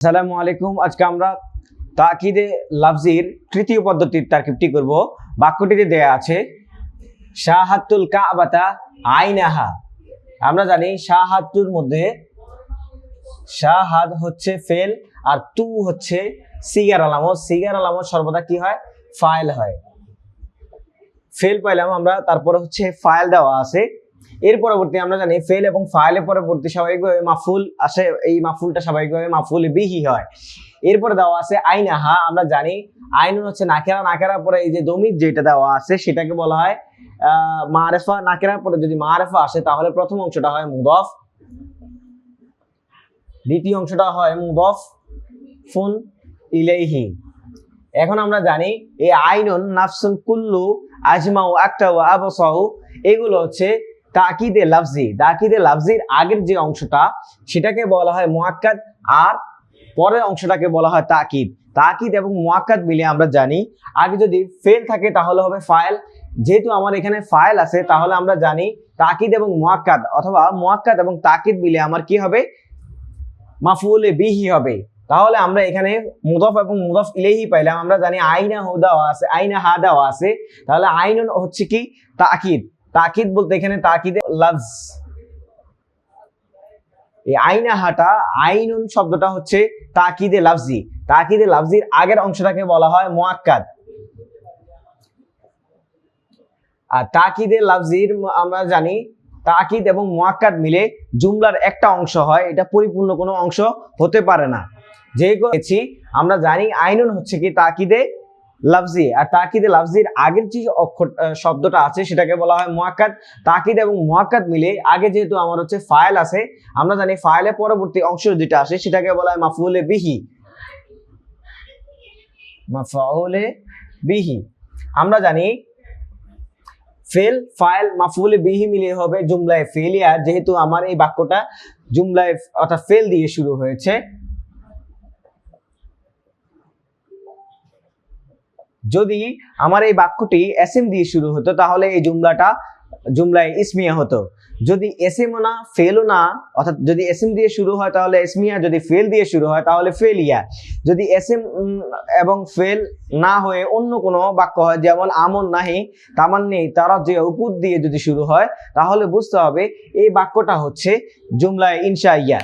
আসসালামু আলাইকুম। আজকে আমরা তাকিদে লাফজির তৃতীয় পদ্ধতির তারকিবটি করব। বাক্যটিতে দেয়া আছে শাহাদতুল কাবাতা আইনাহা। আমরা জানি শাহাদতুর মধ্যে শাহাদ হচ্ছে ফেল আর তু হচ্ছে সিগার আলামত। সিগার আলামত সর্বদা কি হয়? ফাইল হয়। ফেল পাইলাম আমরা, তারপরে হচ্ছে ফাইল দেওয়া আছে। এর পরবর্তী আমরা জানি ফেল এবং ফাইলের পরবর্তী স্বাভাবিকভাবে মাফুল আসে। এই মাফুলটা স্বাভাবিকভাবে মাফুল বিহি হয়। এরপরে দেওয়া আছে আইনাহা। আমরা জানি আইনুন হচ্ছে নাকেরা, নাকেরার পরে এই যে দমির যেটা দেওয়া আছে সেটাকে বলা হয় মারেফা। নাকেরার পরে যদি মারেফা আসে তাহলে প্রথম অংশটা হয় মুদফ, দ্বিতীয় অংশটা হয় মুদফ ফুন ইলাইহি। এখন আমরা জানি এই আইনুন নাফসুন কুল্লু আজমাউ একটা ওয়া আবসাহু, এগুলো হচ্ছে তাকিদে লাফজি। তাকিদে লাফজির আগের যে অংশটা সেটাকে বলা হয় মুআক্কাদ, আর পরের অংশটাকে বলা হয় তাকিদ। তাকিদ এবং মুআক্কাদ মিলে আমরা জানি আগে যদি ফেল থাকে তাহলে হবে ফাইল। যেহেতু আমার এখানে ফাইল আছে তাহলে আমরা জানি তাকিদ এবং মুআক্কাদ অথবা মুআক্কাদ এবং তাকিদ মিলে আমার কি হবে? মাফউলে বিহি হবে। তাহলে আমরা এখানে মুদফ এবং মুদফ ইলাইহি পাইলাম। আমরা জানি আইনা হু দেওয়া আছে, আইনা হা দেওয়া আছে, তাহলে আইনুন হচ্ছে কি? তাকিদ। তাকিদ বলতে এখানে তাকিদে লাফজ। এই আইনা হাটা আইনুন শব্দটা হচ্ছে তাকিদে লাফজি। তাকিদে লাফজির আগের অংশটাকে বলা হয় মুআক্কাদ। আর তাকিদে লাফজির আমরা জানি তাকিদ এবং মুআক্কাদ মিলে জুমলার একটা অংশ হয়, এটা পরিপূর্ণ কোনো অংশ হতে পারে না। যে করেছি আমরা জানি আইনুন হচ্ছে কি তাকিদে লাফজি, আর তাকিদে লাফজির আগের যে অক্ষর শব্দটা আছে সেটাকে বলা হয় মুআক্কাদ। তাকিদ এবং মুআক্কাদ মিলে আগে যেহেতু আমার হচ্ছে ফাইল আছে, আমরা জানি ফাইলের পরবর্তী অংশ যেটা আসে সেটাকে বলা হয় মাফউলে বিহি। মাফউলে বিহি। আমরা জানি ফেল ফাইল মাফউলে বিহি মিলিয়ে হবে জুমলায়ে ফেলিয়া। যেহেতু আমার এই বাক্যটা জুমলায়ে অর্থাৎ ফেল দিয়ে শুরু হয়েছে, যদি আমার এই বাক্যটি এসএম দিয়ে শুরু হতো তাহলে এই জুমলাটা জুমলায়ে ইসমিয়া হতো। যদি এসএম না ফেলও না, অর্থাৎ যদি এসএম দিয়ে শুরু হয় তাহলে ইসমিয়া, যদি ফেল দিয়ে শুরু হয় তাহলে ফেলিয়া। যদি এসএম এবং ফেল না হয়ে অন্য কোনো বাক্য হয়, যেমন আমন নাহি তামান্নি তারা যে উকুদ দিয়ে যদি শুরু হয় তাহলে বুঝতে হবে এই বাক্যটা হচ্ছে জুমলায়ে ইনশাইয়া।